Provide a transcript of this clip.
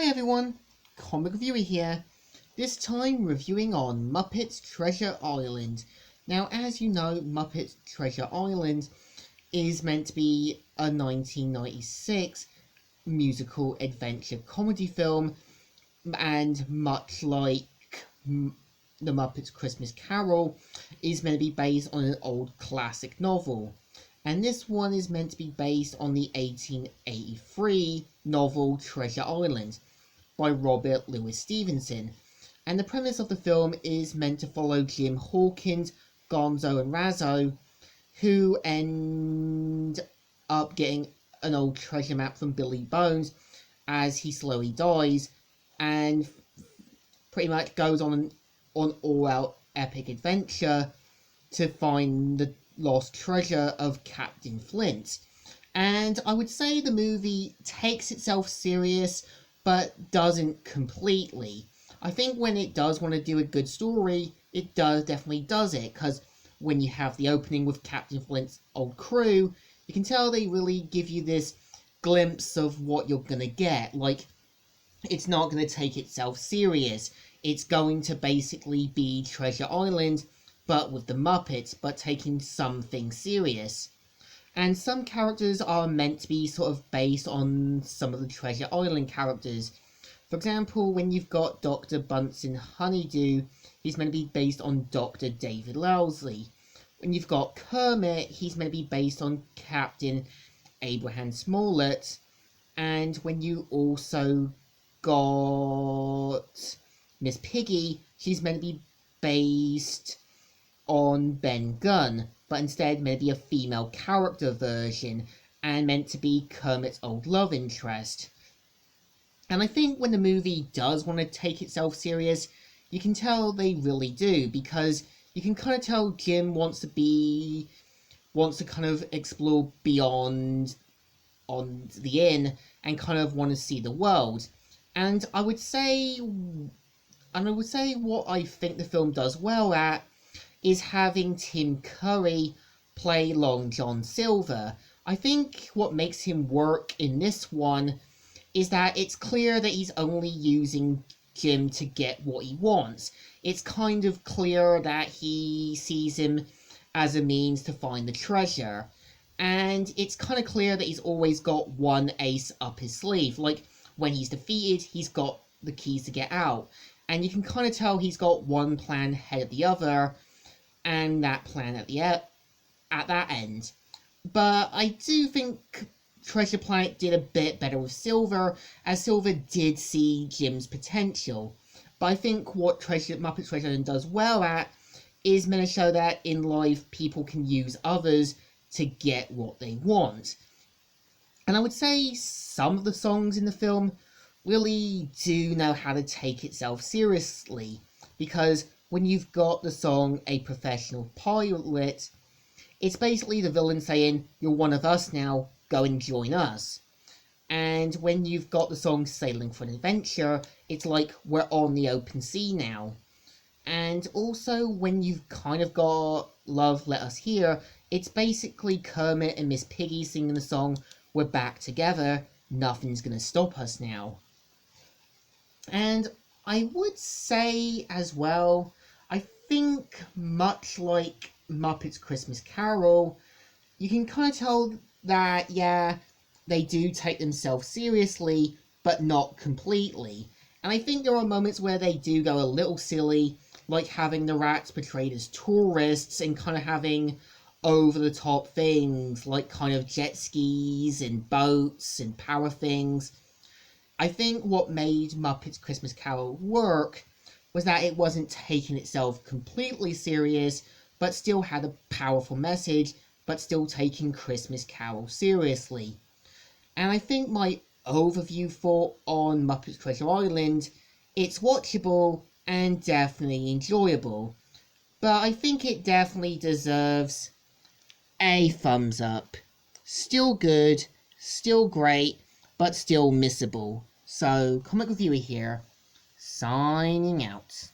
Hi everyone, Comic Reviewer here, this time reviewing on Muppet Treasure Island. Now, as you know, Muppet Treasure Island is meant to be a 1996 musical adventure comedy film, and much like the Muppets Christmas Carol, is meant to be based on an old classic novel. And this one is meant to be based on the 1883 novel Treasure Island by Robert Louis Stevenson. And the premise of the film is meant to follow Jim Hawkins, Gonzo, and Razzo, who end up getting an old treasure map from Billy Bones as he slowly dies, and pretty much goes on an all-out epic adventure to find the lost treasure of Captain Flint. And I would say the movie takes itself serious, but doesn't completely. I think when it does want to do a good story, it definitely does it, because when you have the opening with Captain Flint's old crew, you can tell they really give you this glimpse of what you're gonna get. Like, it's not gonna take itself serious. It's going to basically be Treasure Island, but with the Muppets, but taking something serious. And some characters are meant to be sort of based on some of the Treasure Island characters. For example, when you've got Dr. Bunsen Honeydew, he's meant to be based on Dr. David Lowesley. When you've got Kermit, he's meant to be based on Captain Abraham Smollett. And when you also got Miss Piggy, she's meant to be based on Ben Gunn, but instead maybe a female character version, and meant to be Kermit's old love interest. And I think when the movie does want to take itself serious, you can tell they really do, because you can kind of tell Jim wants to kind of explore beyond on the inn and kind of want to see the world. And I would say what I think the film does well at is having Tim Curry play Long John Silver. I think what makes him work in this one is that it's clear that he's only using Jim to get what he wants. It's kind of clear that he sees him as a means to find the treasure. And it's kind of clear that he's always got one ace up his sleeve. Like, when he's defeated, he's got the keys to get out. And you can kind of tell he's got one plan ahead of the other, and that plan at that end. But I do think Treasure Planet did a bit better with Silver, as Silver did see Jim's potential. But I think what Muppet Treasure Island does well at is meant to show that in life people can use others to get what they want. And I would say some of the songs in the film really do know how to take itself seriously, because when you've got the song A Professional Pilot, it's basically the villain saying, "You're one of us now, go and join us." And when you've got the song Sailing for an Adventure, it's like, we're on the open sea now. And also, when you've kind of got Love Let Us Hear, it's basically Kermit and Miss Piggy singing the song, "We're back together, nothing's gonna stop us now." And I would say as well, I think much like Muppets Christmas Carol, you can kind of tell that, yeah, they do take themselves seriously, but not completely. And I think there are moments where they do go a little silly, like having the rats portrayed as tourists and kind of having over-the-top things, like kind of jet skis and boats and power things. I think what made Muppets Christmas Carol work was that it wasn't taking itself completely serious, but still had a powerful message, but still taking Christmas Carol seriously. And I think my overview thought on Muppets Treasure Island, it's watchable and definitely enjoyable, but I think it definitely deserves a thumbs up. Still good, still great, but still missable. So, Comic Reviewer here, signing out.